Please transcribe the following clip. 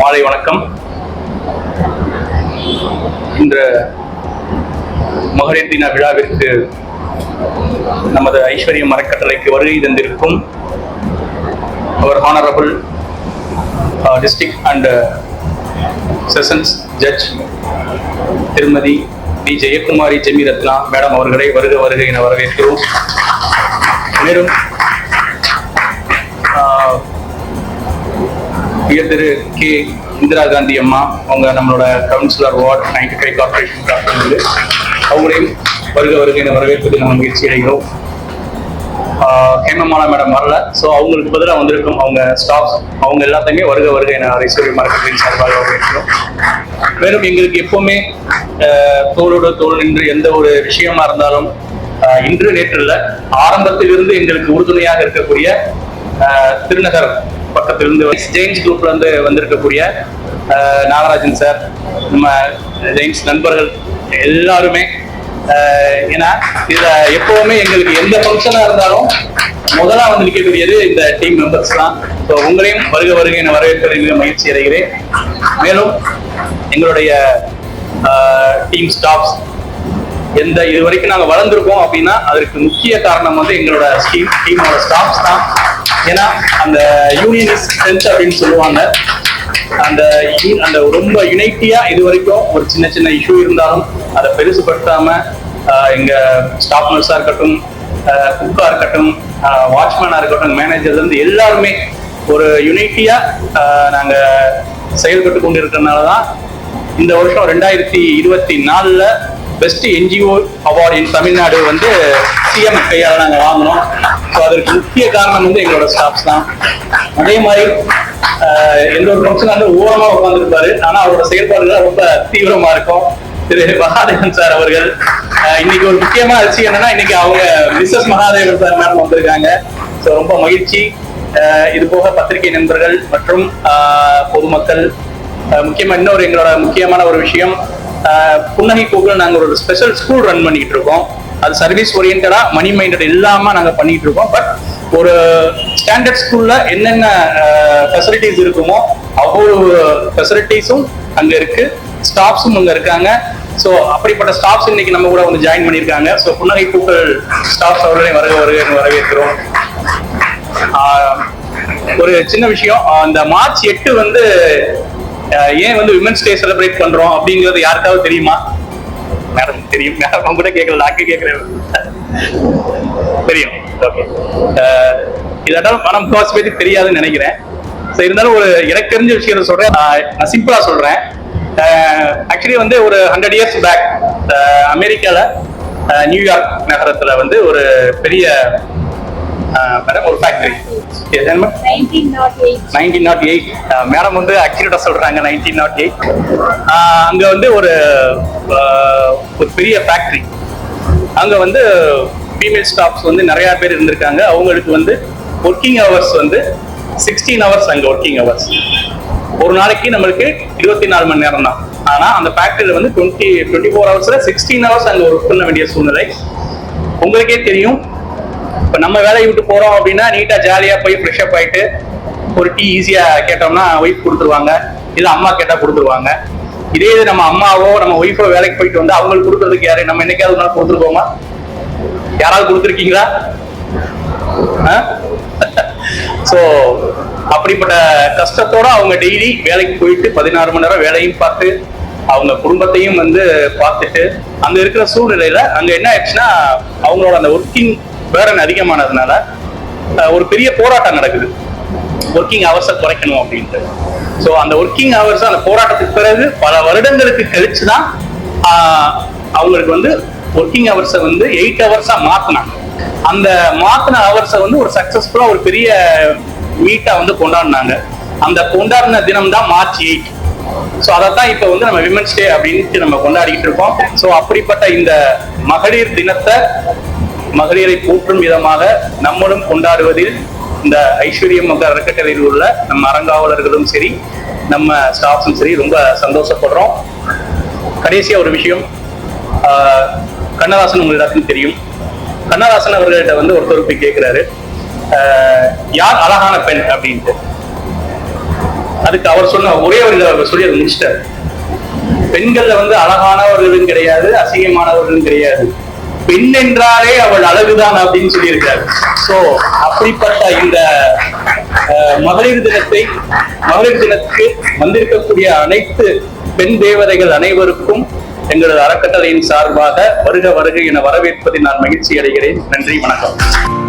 மாலை வணக்கம். இன்று மகளிர் தின விழாவிற்கு நமது ஐஸ்வர்யம் அறக்கட்டளைக்கு வருகை தந்திருக்கும் அவர் honourable district and sessions judge திருமதி டி ஜெயக்குமாரி ஜெமிரத்னா மேடம் அவர்களை வருக வருகை என வரவேற்கிறோம். மேலும் திரு கே இந்திரா காந்தி அம்மா அவங்க நம்மளோட கவுன்சிலர் வார்டு 95 கார்பரேஷன் அவங்களையும் வருக வருகை என வரவேற்பதில் நம்ம முயற்சி அடைகிறோம். ஹேமமாலா மேடம் வரல, ஸோ அவங்களுக்கு பதிலாக வந்திருக்கும் அவங்க ஸ்டாஃப் அவங்க எல்லாத்தையுமே வருக வருகை என ஐஸ்வர்யம் மார்க்கெட்டிங் சார்பாக வரவேற்கிறோம். மேலும் எங்களுக்கு எப்பவுமே தோளோடு தோல் நின்று எந்த ஒரு விஷயமா இருந்தாலும் இன்று நேற்று இல்லை, ஆரம்பத்திலிருந்து எங்களுக்கு உறுதுணையாக இருக்கக்கூடிய திருநகர் பக்கத்திலிருந்து ஜெயின்ஸ் குரூப்ல இருந்து வந்திருக்கக்கூடிய நாகராஜன் சார், நம்ம ஜெயின்ஸ் நண்பர்கள் எல்லாருமே, ஏன்னா இதுல எப்பவுமே எங்களுக்கு எந்த ஃபங்க்ஷனா இருந்தாலும் முதலா வந்து நிற்கக்கூடியது இந்த டீம் மெம்பர்ஸ் தான். ஸோ உங்களையும் வருக வருகை என வரவேற்பதில் மிக மகிழ்ச்சி அடைகிறேன். மேலும் எங்களுடைய டீம் ஸ்டாஃப்ஸ் இது வரைக்கும் நாங்கள் வளர்ந்துருக்கோம் அப்படின்னா அதற்கு முக்கிய காரணம் வந்து எங்களோட டீமோட ஸ்டாஃப்ஸ் தான். ஏன்னா அந்த யூனியன் இஸ் ஸ்ட்ரென்த் அப்படின்னு சொல்லுவாங்க. அந்த ரொம்ப யுனைட்டியா இது வரைக்கும் ஒரு சின்ன சின்ன இஷ்யூ இருந்தாலும் அதை பெருசுபடுத்தாம எங்க ஸ்டாஃப் நர்ஸா இருக்கட்டும், குக்கா இருக்கட்டும், வாட்ச்மேனா இருக்கட்டும், மேனேஜர்ல இருந்து எல்லாருமே ஒரு யுனைட்டியா நாங்க செயல்பட்டு கொண்டு இருக்கிறதுனாலதான் இந்த வருஷம் 2024 பெஸ்ட் என்ஜிஓ அவார்டு இன் தமிழ்நாடு வந்து சிஎம் கையால நாங்க வாங்கினோம். ஸோ அதற்கு முக்கிய காரணம் வந்து எங்களோட ஸ்டாஃப்ஸ் தான். அதே மாதிரி எந்த ஒரு ஃபங்க்ஷன் வந்து ஓரமா உட்காந்துருப்பாரு, ஆனா அவரோட செயல்பாடுகள் ரொம்ப தீவிரமா இருக்கும். திரு மகாதேவன் சார் அவர்கள் இன்னைக்கு ஒரு முக்கியமான விஷயம் என்னன்னா, இன்னைக்கு அவங்க மிஸ்ஸஸ் மகாதேவன் சார் மேடம் வந்திருக்காங்க. ஸோ ரொம்ப மகிழ்ச்சி. இது போக பத்திரிகை நண்பர்கள் மற்றும் பொதுமக்கள், முக்கியமா இன்னொரு எங்களோட முக்கியமான ஒரு விஷயம், புன்னகை கோகுல் நாங்க ஒரு ஸ்பெஷல் ஸ்கூல் ரன் பண்ணிட்டு இருக்கோம். அது சர்வீஸ் ஓரியன்டா மணி மைண்டட் இல்லாம நாங்க பண்ணிட்டு இருக்கோம். பட் ஒரு ஸ்டாண்டர்ட் ஸ்கூல்ல என்னென்ன ஃபெசிலிட்டிஸ் இருக்குமோ அவ்வளவு ஃபெசிலிட்டிஸும் அங்க இருக்கு, ஸ்டாஃப்ஸும் அங்க இருக்காங்க. ஸோ அப்படிப்பட்ட ஸ்டாஃப்ஸ் இன்னைக்கு நம்ம கூட வந்து ஜாயின் பண்ணியிருக்காங்க. ஸோ புன்னகை கோகுல் ஸ்டாஃப்ஸ் அவர்களே வரவேற்கிறோம். ஒரு சின்ன விஷயம், இந்த மார்ச் 8 வந்து ஏன் வந்து விமென்ஸ் டே செலிப்ரேட் பண்றோம் அப்படிங்கிறது யாருக்காவது தெரியுமா? மேடம் தெரியும், மேடம் கூட கேட்கல, நாக்கு கேட்கிறேன். தெரியும், ஓகே. இதெல்லாம் மனம் காசு பத்தி தெரியாதுன்னு நினைக்கிறேன். ஸோ இருந்தாலும் ஒரு எனக்கு தெரிஞ்ச விஷயத்த சொல்றேன், நான் சிம்பிளா சொல்றேன். ஆக்சுவலி வந்து ஒரு 100 years பேக் அமெரிக்கால நியூயார்க் நகரத்துல வந்து ஒரு பெரிய ஒரு ஃபேக்டரி 1908 மேடம் வந்து அக்யூரேட்டா சொல்றாங்க 1908. அங்க வந்து ஒரு பெரிய ஃபேக்டரி, அங்க வந்து ஃபீமேல் ஸ்டாஃப்ஸ் வந்து நிறைய பேர் இருந்திருக்காங்க. அவங்களுக்கு வந்து ஒர்க்கிங் ஹவர்ஸ் வந்து 16 hours அங்க ஒர்க்கிங் ஹவர்ஸ். ஒரு நாளைக்கு நம்மளுக்கு 24 மணி நேரம் தான். ஆனா அந்த ஃபேக்டரியில வந்து 24 hours 16 hours அங்க ஒர்க் பண்ண வேண்டிய சூழ்நிலை. உங்களுக்கே தெரியும், இப்ப நம்ம வேலையை விட்டு போறோம் அப்படின்னா நீட்டா ஜாலியா போய் ஃப்ரெஷ் அப் ஆயிட்டு ஒரு டீ ஈஸியா கேட்டோம்னா ஒய்ஃப் கொடுத்துருவாங்க, இல்ல அம்மா கேட்டா கொடுத்துருவாங்க. இதே இது நம்ம அம்மாவோ நம்ம ஒய்ஃபோ வேலைக்கு போயிட்டு வந்து அவங்களுக்கு கொடுக்கறதுக்கு யாரு நம்ம என்னைக்காவது ஒரு நாள் கொடுத்துருக்கோமா? யாராவது கொடுத்துருக்கீங்களா? சோ அப்படிப்பட்ட கஷ்டத்தோட அவங்க டெய்லி வேலைக்கு போயிட்டு 16 மணி நேரம் வேலையும் பார்த்து அவங்க குடும்பத்தையும் வந்து பார்த்துட்டு அங்க இருக்கிற சூழ்நிலையில அங்க என்ன ஆயிடுச்சுன்னா, அவங்களோட அந்த ஒர்க்கிங் பேரன் அதிகமானதுனால ஒரு பெரிய போராட்டம் நடக்குது, ஒர்க்கிங் ஹவர்ஸை குறைக்கணும் அப்படின்ட்டு. ஸோ அந்த ஒர்க்கிங் ஹவர்ஸ் அந்த போராட்டத்துக்கு பிறகு பல வருடங்களுக்கு கழிச்சுதான் அவங்களுக்கு வந்து ஒர்க்கிங் ஹவர்ஸை வந்து 8 hours மாத்தினாங்க. அந்த மாத்தின ஹவர்ஸை வந்து ஒரு சக்சஸ்ஃபுல்லா ஒரு பெரிய மீட்டா வந்து கொண்டாடினாங்க. அந்த கொண்டாடின தினம் தான் மார்ச் 8. ஸோ அதைத்தான் இப்ப வந்து நம்ம விமென்ஸ் டே அப்படின்ட்டு நம்ம கொண்டாடிக்கிட்டு இருக்கோம். ஸோ அப்படிப்பட்ட இந்த மகளிர் தினத்தை மகளிரை போற்றும் விதமாக நம்மளும் கொண்டாடுவதில் இந்த ஐஸ்வர்யம் அறக்கட்டளையில் உள்ள நம்ம அரங்காவலர்களும் சரி, நம்ம ஸ்டாஃப்ஸும் சரி ரொம்ப சந்தோஷப்படுறோம். கடைசியா ஒரு விஷயம், கண்ணதாசன் உங்களுக்கு எல்லாருக்கும் தெரியும். கண்ணதாசன் அவர்கள்ட்ட வந்து ஒருத்தர் போய் கேட்கிறாரு, யார் அழகான பெண் அப்படின்ட்டு. அதுக்கு அவர் சொன்ன ஒரே அவர் சொல்லி அதை முடிச்சிட்டார். பெண்கள்ல வந்து அழகானவர்களும் கிடையாது, அசிங்கமானவர்களும் கிடையாது, பெண் என்றாலே அவள் அழகுதான் அப்படின்னு சொல்லியிருக்காரு. சோ அப்படிப்பட்ட இந்த மகளிர் தினத்துக்கு வந்திருக்கக்கூடிய அனைத்து பெண் தேவதைகள் அனைவருக்கும் எங்களது அறக்கட்டளையின் சார்பாக வருக வருக என வரவேற்பதில் நான் மகிழ்ச்சி அடைகிறேன். நன்றி, வணக்கம்.